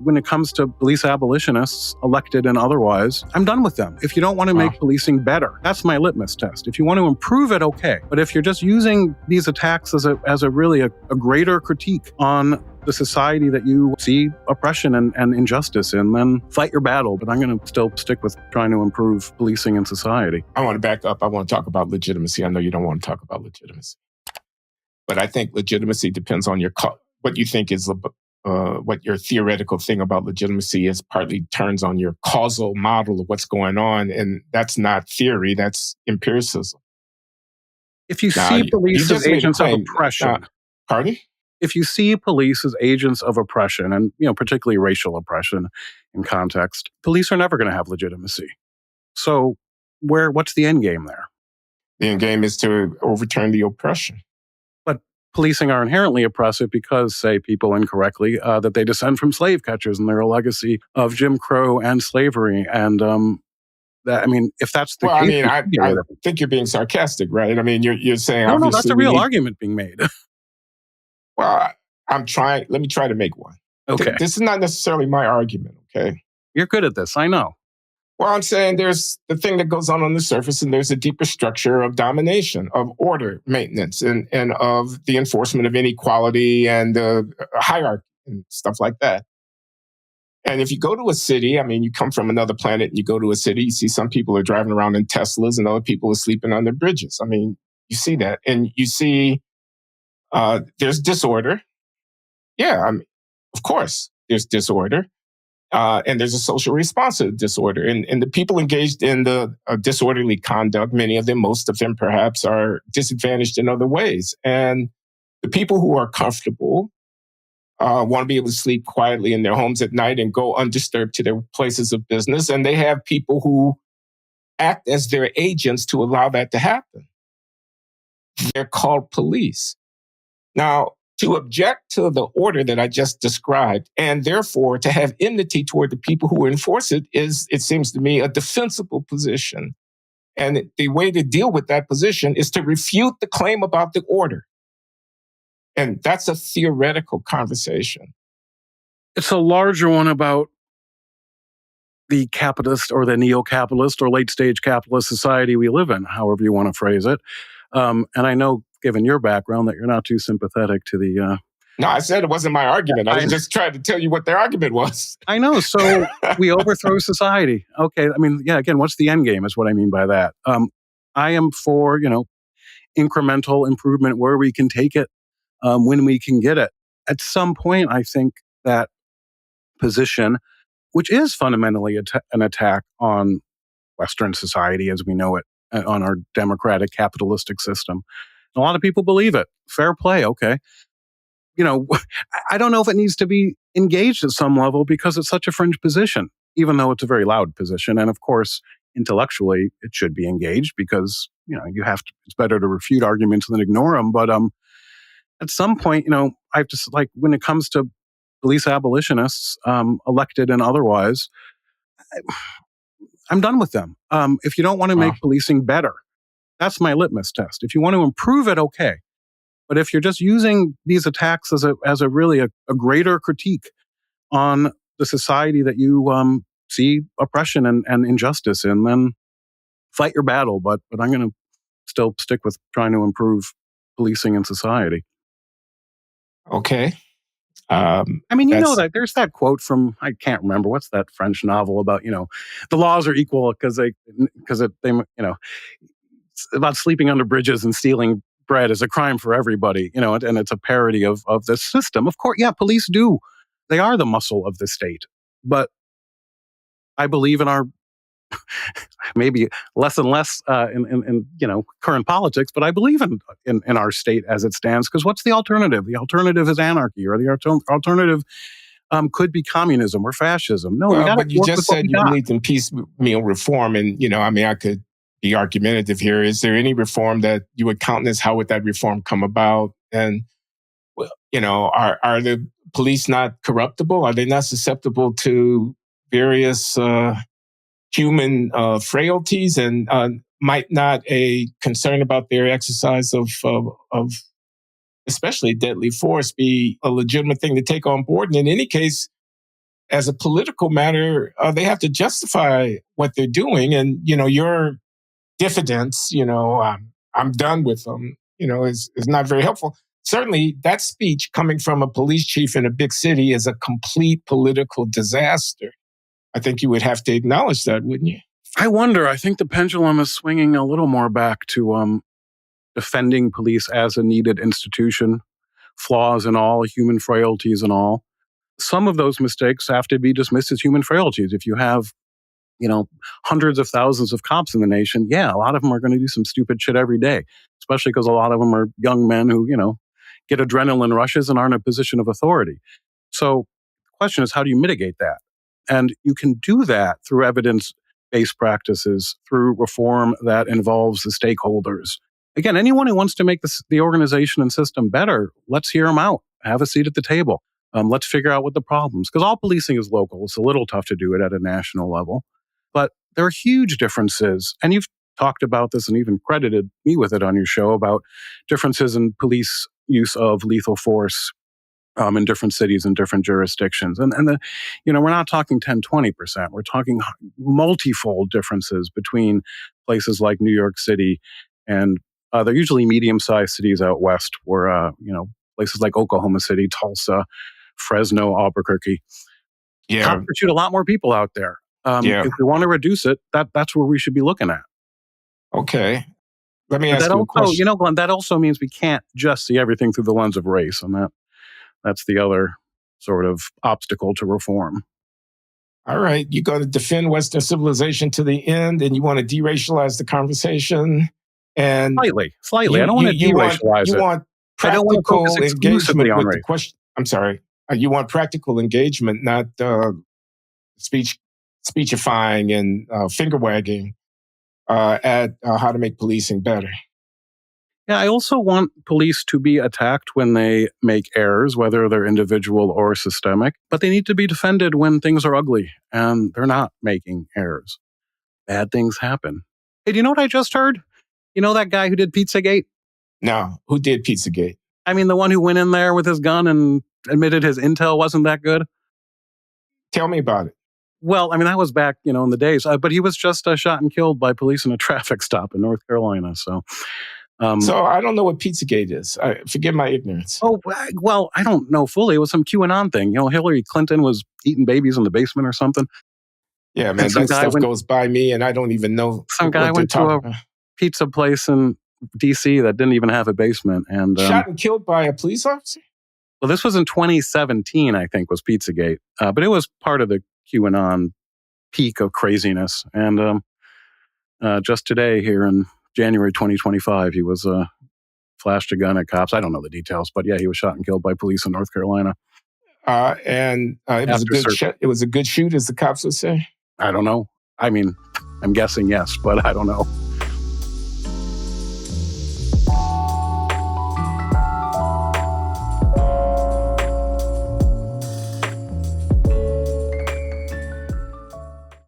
When it comes to police abolitionists, elected and otherwise, I'm done with them. If you don't want to make policing better, that's my litmus test. If you want to improve it, okay. But if you're just using these attacks as a really a greater critique on the society that you see oppression and injustice in, then fight your battle. But I'm going to still stick with trying to improve policing in society. I want to back up. I want to talk about legitimacy. I know you don't want to talk about legitimacy. But I think legitimacy depends on what you think is what your theoretical thing about legitimacy is. Partly turns on your causal model of what's going on. And that's not theory, that's empiricism. If you see police as agents of oppression. Pardon? If you see police as agents of oppression, and particularly racial oppression in context, police are never going to have legitimacy. So what's the end game there? The end game is to overturn the oppression. But policing are inherently oppressive because, say people incorrectly, that they descend from slave catchers and they're a legacy of Jim Crow and slavery. And if that's the case... I think you're being sarcastic, right? I mean, you're saying... No, that's a real argument being made. Well, let me try to make one. Okay. This is not necessarily my argument, okay? You're good at this, I know. Well, I'm saying there's the thing that goes on the surface, and there's a deeper structure of domination, of order maintenance, and of the enforcement of inequality and hierarchy and stuff like that. And if you go to a city, you come from another planet and you go to a city, you see some people are driving around in Teslas and other people are sleeping on their bridges. You see that. And you see there's disorder. Yeah, of course, there's disorder. And there's a social response to disorder. And the people engaged in the disorderly conduct, many of them, most of them perhaps, are disadvantaged in other ways. And the people who are comfortable want to be able to sleep quietly in their homes at night and go undisturbed to their places of business. And they have people who act as their agents to allow that to happen. They're called police. Now, to object to the order that I just described, and therefore to have enmity toward the people who enforce it, is, it seems to me, a defensible position. And the way to deal with that position is to refute the claim about the order. And that's a theoretical conversation. It's a larger one about the capitalist or the neo-capitalist or late-stage capitalist society we live in, however you want to phrase it. And I know, given your background, that you're not too sympathetic to the... No, I said it wasn't my argument. I was just trying to tell you what their argument was. I know. So we overthrow society. Okay. Again, what's the end game is what I mean by that. I am for, incremental improvement where we can take it, when we can get it. At some point, I think that position, which is fundamentally an attack on Western society as we know it, on our democratic capitalistic system. A lot of people believe it. Fair play, okay. I don't know if it needs to be engaged at some level because it's such a fringe position, even though it's a very loud position. And of course, intellectually, it should be engaged because, it's better to refute arguments than ignore them. But at some point, I've just when it comes to police abolitionists, elected and otherwise, I'm done with them. If you don't want to make policing better, that's my litmus test. If you want to improve it, okay. But if you're just using these attacks as a really a greater critique on the society that you see oppression and injustice in, then fight your battle. But I'm going to still stick with trying to improve policing in society. Okay. That there's that quote from, I can't remember, what's that French novel about, the laws are equal because they it's about sleeping under bridges and stealing bread is a crime for everybody, and it's a parody of this system. Of course, yeah, police do. They are the muscle of the state. But I believe in our, maybe less and less in current politics, but I believe in our state as it stands, because what's the alternative? The alternative is anarchy, or the alternative could be communism or fascism. No, but you just said you believed in piecemeal reform, and I could be argumentative here. Is there any reform that you would countenance? How would that reform come about? And are the police not corruptible? Are they not susceptible to various human frailties? And might not a concern about their exercise of especially deadly force be a legitimate thing to take on board? And in any case, as a political matter, they have to justify what they're doing. And, your diffidence, I'm done with them, is not very helpful. Certainly, that speech coming from a police chief in a big city is a complete political disaster. I think you would have to acknowledge that, wouldn't you? I wonder. I think the pendulum is swinging a little more back to defending police as a needed institution, flaws and all, human frailties and all. Some of those mistakes have to be dismissed as human frailties. If you have, hundreds of thousands of cops in the nation, yeah, a lot of them are going to do some stupid shit every day, especially because a lot of them are young men who, get adrenaline rushes and aren't in a position of authority. So the question is, how do you mitigate that? And you can do that through evidence-based practices, through reform that involves the stakeholders. Again, anyone who wants to make the organization and system better, let's hear them out. Have a seat at the table. Let's figure out what the problems, because all policing is local. It's a little tough to do it at a national level. But there are huge differences. And you've talked about this and even credited me with it on your show about differences in police use of lethal force in different cities and different jurisdictions. And we're not talking 10, 20%. We're talking multifold differences between places like New York City and they're usually medium-sized cities out west where, places like Oklahoma City, Tulsa, Fresno, Albuquerque. Yeah. Cops shoot a lot more people out there. If we want to reduce it, that's where we should be looking at. Okay. Let me ask you a question. Glenn, that also means we can't just see everything through the lens of race. And that's the other sort of obstacle to reform. All right. You're going to defend Western civilization to the end, and you want to deracialize the conversation. And slightly. I don't want to deracialize it. You want practical engagement with the question. I'm sorry. You want practical engagement, not speechifying and finger wagging at how to make policing better. Yeah, I also want police to be attacked when they make errors, whether they're individual or systemic, but they need to be defended when things are ugly and they're not making errors. Bad things happen. Hey, do you know what I just heard? You know that guy who did Pizzagate? No, who did Pizzagate? I mean, the one who went in there with his gun and admitted his intel wasn't that good? Tell me about it. Well, I mean, that was back, in the days, but he was just shot and killed by police in a traffic stop in North Carolina, so... So I don't know what Pizzagate is. Forgive my ignorance. Oh, well, I don't know fully. It was some QAnon thing. Hillary Clinton was eating babies in the basement or something. Yeah, man, that stuff goes by me and I don't even know. Some guy went to a pizza place in D.C. that didn't even have a basement. And shot and killed by a police officer? Well, this was in 2017, I think, was Pizzagate. But it was part of the QAnon peak of craziness. And just today here in January 2025, he was flashed a gun at cops. I don't know the details, but yeah, he was shot and killed by police in North Carolina. It was a good shoot, as the cops would say. I don't know. I mean, I'm guessing yes, but I don't know.